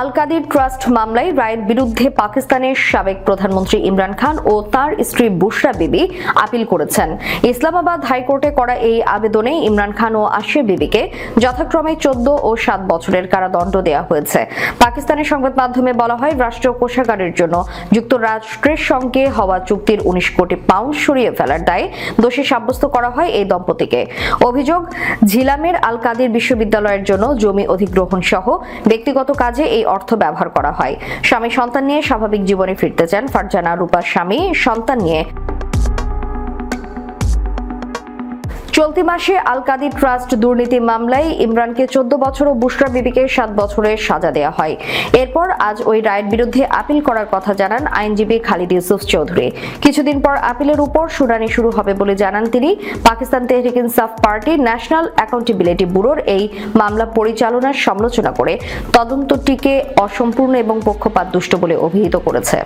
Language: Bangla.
আল কাদির ট্রাস্ট মামলায় রায়ের বিরুদ্ধে পাকিস্তানের সাবেক প্রধানমন্ত্রী ইমরান খান ও তার স্ত্রী বুশরা বিবি আপিল করেছেন। ইসলামাবাদ হাইকোর্টে করা এই আবেদনে ইমরান খান ও আশিয়া বিবিকে যথাক্রমে 14 ও 7 বছরের কারাদণ্ড দেওয়া হয়েছে। পাকিস্তানের সংবাদ মাধ্যমে বলা হয়, রাষ্ট্রীয় কোষাগারের জন্য যুক্তরাষ্ট্রের সঙ্গে হওয়া চুক্তির 19 কোটি পাউন্ড সরিয়ে ফেলার দায়ে দোষী সাব্যস্ত করা হয় এই দম্পতিকে। অভিযোগ, ঝিলামের আল কাদির বিশ্ববিদ্যালয়ের জন্য জমি অধিগ্রহণ সহ ব্যক্তিগত কাজে এই অর্থ ব্যবহার করা হয়। স্বামী সন্তান নিয়ে স্বাভাবিক জীবনে ফিরতে চান ফারজানা রূপার স্বামী সন্তান নিয়ে চলতি মাসে আল কাদির ট্রাস্ট দুর্নীতি মামলায় ইমরানকে 14 বছর ও বুশরা বিবিকে 7 বছরের সাজা দেওয়া হয়। এরপর আজ ওই রায়ের বিরুদ্ধে আপিল করার কথা জানান আইনজীবী খালিদ ইউসুফ চৌধুরী। কিছুদিন পর আপিলের উপর শুনানি শুরু হবে বলে জানান তিনি। পাকিস্তান তেহরিক ইনসাফ পার্টি ন্যাশনাল অ্যাকাউন্টেবিলিটি ব্যুরোর এই মামলা পরিচালনার সমালোচনা করে তদন্তটিকে অসম্পূর্ণ এবং পক্ষপাতদুষ্ট বলে অভিহিত করেছে।